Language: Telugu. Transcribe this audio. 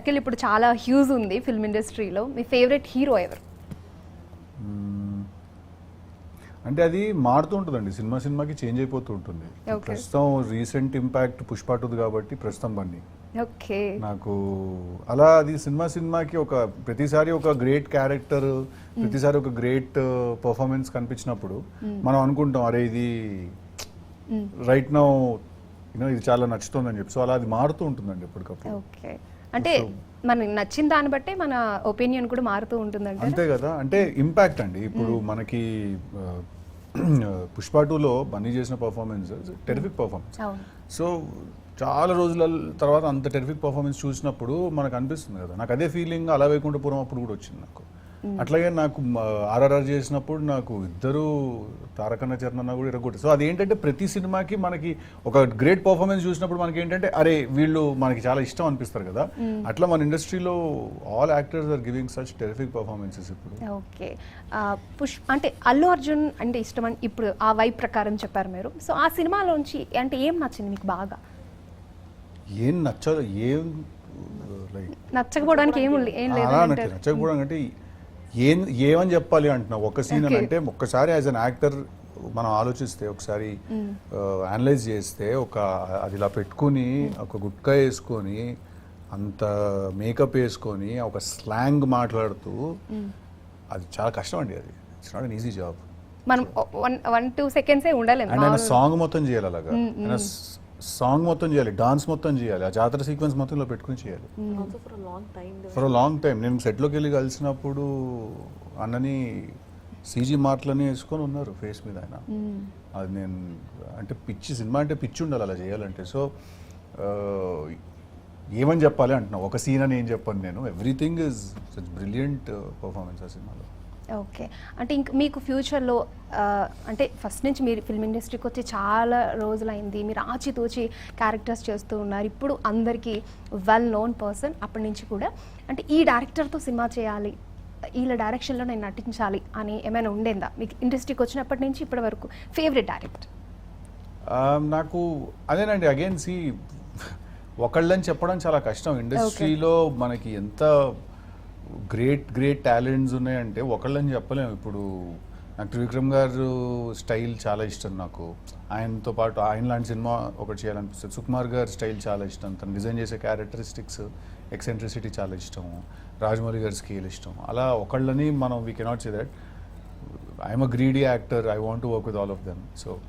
సర్కిల్ ఇప్పుడు చాలా హ్యూజ్ ఉంది ఫిల్మ్ ఇండస్ట్రీలో. మీ ఫేవరెట్ హీరో ఎవరు? అంటే అది మారుతూ ఉంటుందండి, సినిమాకి చేంజ్ అయిపోతూ ఉంటుంది. ప్రస్తుతం రీసెంట్ ఇంపాక్ట్ పుష్ప 2 కాబట్టి ప్రస్తుతం బన్నీ. ఓకే, నాకు అలా అది సినిమాకి ఒక ప్రతిసారి ఒక గ్రేట్ క్యారెక్టర్, ప్రతిసారి ఒక గ్రేట్ పర్ఫార్మెన్స్ కనిపించినప్పుడు మనం అనుకుంటాం అరే ఇది రైట్ నౌ ఇది చాలా నచ్చుతుందని చెప్పి. సో అలా అది మారుతూ ఉంటుందండి ఎప్పటికప్పుడు. ఓకే, అంటే మనకి నచ్చిన దాన్ని బట్టి మన ఒపీనియన్ కూడా మారుతూ ఉంటుందండి. అంతే కదా, అంటే ఇంపాక్ట్ అండి. ఇప్పుడు మనకి పుష్ప 2లో బన్నీ చేసిన పర్ఫార్మెన్స్ టెరిఫిక్ పర్ఫార్మెన్స్. సో చాలా రోజుల తర్వాత అంత టెరిఫిక్ పర్ఫార్మెన్స్ చూసినప్పుడు మనకు అనిపిస్తుంది కదా, నాకు అదే ఫీలింగ్ అలా వైకుంఠపురం అప్పుడు కూడా వచ్చింది నాకు. అట్లాగే నాకు ఆర్ఆర్ఆర్ చేసినప్పుడు నాకు ఇద్దరు తారకన్న చరణ్ కూడా ఇరగొట్టారు. సో అదేంటంటే ప్రతి సినిమాకి మనకి ఒక గ్రేట్ పర్ఫార్మెన్స్ చూసినప్పుడు మనకి ఏంటంటే అరే వీళ్ళు మనకి చాలా ఇష్టం అనిపిస్తారు కదా. అట్లా మన ఇండస్ట్రీలో all actors are giving such terrific performances ఇప్పుడు. ఓకే, అంటే అల్లు అర్జున్ అంటే ఇష్టం అని ఇప్పుడు ఆ వైబ్ ప్రకారం చెప్పారు మీరు. సో ఆ సినిమాలోంచి అంటే ఏం నచ్చింది మీకు బాగా? ఏం నచ్చదు, ఏం నచ్చకపోవడానికి ఏం లేదు. నచ్చకపోవడం అంటే ఏమని చెప్పాలి అంటున్నావు. ఒక సీన్ అని అంటే ఒక్కసారి యాజ్ అన్ యాక్టర్ మనం ఆలోచిస్తే, ఒకసారి అనలైజ్ చేస్తే, అది ఇలా పెట్టుకుని ఒక గుట్కా వేసుకొని అంత మేకప్ వేసుకొని ఒక స్లాంగ్ మాట్లాడుతూ అది చాలా కష్టం అండి. అది it's not an easy job. మనం 1-2 సెకండ్సే ఉండలేము. అండ్ ఆయన సాంగ్ మొత్తం చేయాలి, అలాగా సాంగ్ మొత్తం చేయాలి, డాన్స్ మొత్తం చేయాలి, ఆ జాతర సీక్వెన్స్ మొత్తం ఇలా పెట్టుకుని చేయాలి ఫర్ అ లాంగ్ టైం. నేను సెట్లోకి వెళ్ళి కలిసినప్పుడు అన్నని సీజీ మార్ట్లని వేసుకొని ఉన్నారు ఫేస్ మీద ఆయన. అది నేను అంటే సినిమా అంటే పిచ్చి ఉండాలి అలా చేయాలంటే. సో ఏమని చెప్పాలి అంటున్నా, ఒక సీన్ అని ఏం చెప్పాను నేను. Everything is such brilliant performance ఆ సినిమాలో. ఓకే, అంటే ఇంక మీకు ఫ్యూచర్లో అంటే ఫస్ట్ నుంచి మీరు ఫిల్మ్ ఇండస్ట్రీకి వచ్చి చాలా రోజులైంది, మీరు ఆచితూచి క్యారెక్టర్స్ చేస్తూ ఉన్నారు. ఇప్పుడు అందరికీ వెల్ నోన్ పర్సన్ అప్పటి నుంచి కూడా. అంటే ఈ డైరెక్టర్తో సినిమా చేయాలి, వీళ్ళ డైరెక్షన్లో నేను నటించాలి అని ఏమైనా ఉండేందా మీకు ఇండస్ట్రీకి వచ్చినప్పటి నుంచి ఇప్పటి వరకు ఫేవరెట్ డైరెక్టర్? నాకు అదేనండి, అగైన్ ఒకళ్ళని చెప్పడం చాలా కష్టం. ఇండస్ట్రీలో మనకి ఎంత గ్రేట్ టాలెంట్స్ ఉన్నాయంటే ఒకళ్ళని చెప్పలేము. ఇప్పుడు నాకు త్రివిక్రమ్ గారు స్టైల్ చాలా ఇష్టం నాకు. ఆయనతో పాటు ఆయన లాంటి సినిమా ఒకటి చేయాలనిపిస్తుంది. సుకుమార్ గారి స్టైల్ చాలా ఇష్టం, తను డిజైన్ చేసే క్యారెక్టరిస్టిక్స్, ఎక్సెంట్రిసిటీ చాలా ఇష్టం. రాజమౌళి గారి స్కేల్ ఇష్టం. అలా ఒకళ్ళని మనం we cannot say that I'm a greedy actor, I want to work with all of them. So